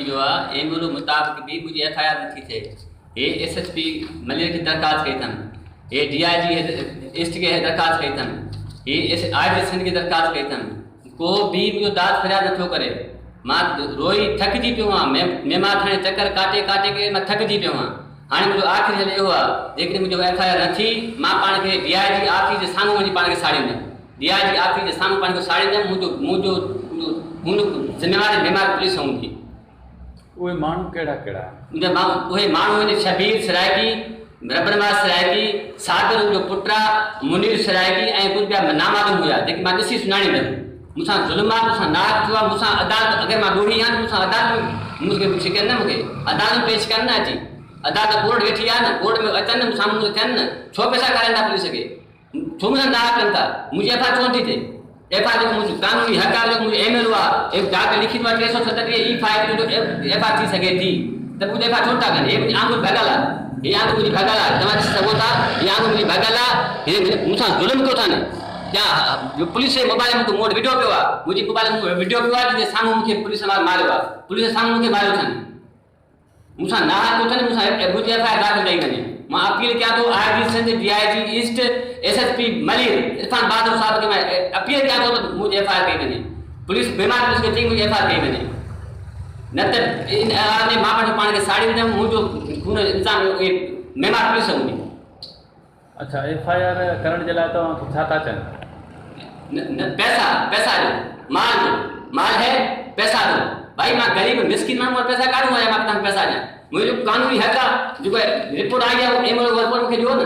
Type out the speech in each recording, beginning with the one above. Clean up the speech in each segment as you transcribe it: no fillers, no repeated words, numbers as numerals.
SHP जो आहे MLO मुताबिक़ बि मुंहिंजी FIR नथी थिए। हे SHP मलिर खे दरख़्वास्त कई अथनि, हे DIG ईस्ट खे दरख़्वास्त कई अथनि, हे IG सिंध खे दरख़्वास्त कई अथनि, को बि मुंहिंजो दाद फ़रियाद नथो करे। मां रोई थकिजी पियो आहियां, महिमान हाणे चकर काटे काटे करे मां थकिजी पियो आहियां। हाणे मुंहिंजो आख़िरी हल इहो आहे, जेकॾहिं मुंहिंजो FIR नथी मां पाण खे DIG ऑफिस जे साम्हूं वञी पाण खे साड़ींदुमि, DIG ऑफिस जे साम्हूं पाण खे साड़ींदुमि। मुंहिंजो ज़िम्मेवारी बीमार पुलिस हूंदी। उहे माण्हू कहिड़ा कहिड़ा? मुंहिंजा उहे माण्हू आहिनि शबीर सराइकी, रबनवाज सराइकी, साबिर जो पुटु आहे, मुनीर सराइकी ऐं कुझु ॿिया नामालूम हुआ जेके मां ॾिसी सुञाणींदुमि। मूंसां ज़ुल्म आहे, मूंसां नाहक थियो आहे, मूंसां अदालत अगरि मां ॾोही आहियां त मूंसां अदालत मूंखे शिकनि न, मूंखे अदालत पेश कनि न अची। अदालत कोर्ट वेठी आहे न, कोर्ट में अचनि न साम्हूं थियनि न, छो पैसा खाराईंदा पुलिस खे, छो मूंसां नाहक कनि था? मुंहिंजी FIR छो नथी थिए? FIR जेको मुंहिंजो कानूनी हक़ आहे, जेको मुंहिंजो MLO आहे, डाक लिखित आहे 337 जो FIR थी सघे थी, त मुंहिंजी FIR छो था कनि? हे मुंहिंजी आंगुर भॻल आहे, हे आंगुर मुंहिंजी भॻल आहे, तव्हां ॾिसी सघो था, हे आंगुर मुंहिंजी भॻल आहे, हे मूंसां ज़ुल्म कयो था न। क्या पुलिस जे मोबाइल में मूं वटि वीडियो पियो आहे, मुंहिंजी मोबाइल में वीडियो पियो आहे जंहिंजे साम्हूं मूंखे पुलिस वारा मारियो आहे, पुलिस जे साम्हूं मूंखे मारियो अथनि, मूंसां नाहक थियो अथनि, मुंहिंजी FIR दाख़िल कई वञे। मां अपील कयां थो IG Sindh, DIG East, SHP Malir Irfan Bahadur साहब खे मां अपील कयां थो त मुंहिंजी FIR कई वञे, पुलिस बीमार पुलिस खे चई मुंहिंजी FIR कई वञे, न त इन मां पंहिंजो पाण खे साड़ींदुमि। मुंहिंजो खून इंसान बीमार पुलिस हूंदी। अच्छा, FIR करण जे लाइ तव्हांखे छा था चवनि? पैसा, पैसा दो, माल है, पैसा दो। भाई मां गरीब मिस्किन माण्हू वटि पैसा काढूं आहियां, मां तव्हांखे पैसा ॾियां। मुंहिंजो कानूनी हक़ आहे, जेको रिपोर्ट आई आहे MLO रिपोर्ट मूंखे ॾियो न,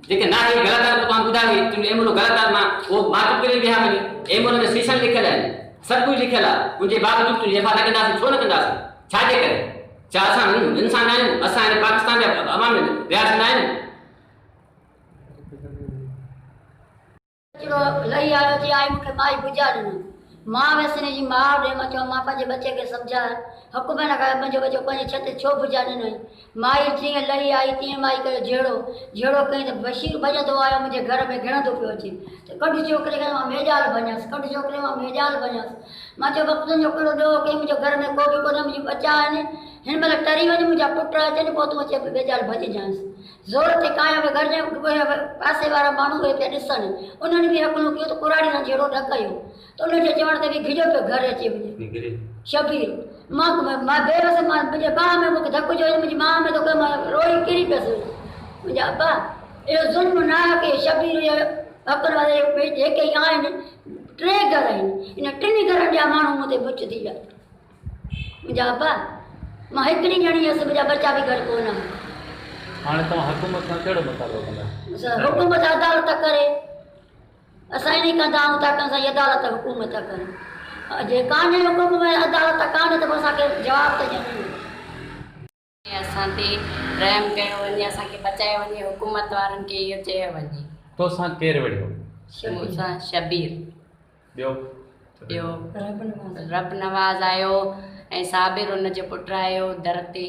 जेके ना हे ग़लति आहे तव्हां ॿुधायो तुंहिंजो MLO ग़लति आहे, मां चुप करे वेहा वञी। MLO में सीशन लिखियल आहिनि, सभु कुझु लिखियल आहे, मुंहिंजे बावजूदि तुंहिंजी FIR न कंदासीं, छो न कंदासीं? छाजे करे? छा असां इंसान आहियूं? असां पाकिस्तान जा अवाम रियासत आहियूं? लही आयो जी आई मूंखे माई बुझा ॾिनो, मां वैसे जी माउ ॾे, मां चयो मां पंहिंजे बचे खे सम्झाए, हुकुम न कयो, मुंहिंजो बचो पंहिंजे छत छो बुझा ॾिनई? माई जीअं लही आई तीअं माई करे जहिड़ो कई त बशीर भॼंदो आयो मुंहिंजे घर में घिणंदो पियो अचे, त कढ छोकिरे खे मां मेजाल भञसि, कढ छोकिरे मां मेजाल भञसि। मां चयो वक़्तु जो कहिड़ो ॾोह कई, मुंहिंजो घर में को बि कोन्हे, मुंहिंजी बचा आहिनि, हिन महिल टरी वञे, मुंहिंजा पुट अचनि, पोइ तूं अचे मेजाल भॼजांसि। ज़ोर ते काया में घर जे पासे वारा माण्हू उहे पिया ॾिसनि, उन्हनि बि हकुलूं कयो त कुराड़ी सां जहिड़ो न कयो, त उनजे चवण ते बि घिजो पियो घर अचे मुंहिंजे शबीर। मां बेवस, मां मुंहिंजे भाउ में मूंखे धकु जो, मुंहिंजी माउ में तोखे मां रोई किरी पियसि। मुंहिंजा अबा अहिड़ो ज़ुल्म न आहे की शबीर हक़नि वारे जेके ई आहिनि, 3 घर आहिनि, इन 3 घरनि जा माण्हू मूं ते बुच थी विया। मुंहिंजा अबा मां हिकिड़ी ॼणी हुअसि, मुंहिंजा बचा बि घर कोन आहिनि। हाणे तव्हां हुकूमत सां कहिड़ो मुतालो कंदा? हुकूमत अदालत करे, असां इन कंदा आहियूं ताकी असांजी अदालत हुकूमत करे, जे कान्हे हुकूम में अदालत कान्हे त पोइ असांखे जवाबु त ॾियणो। असां ते रहम कयो वञे, असांखे बचाए वञे, हुकूमत वारनि खे इहो चयो वञे। तोसां केरु वेठो? मूंसां शबीर, ॿियो रब नवाज़ आयो ऐं साबिर हुनजो पुटु आयो दर ते।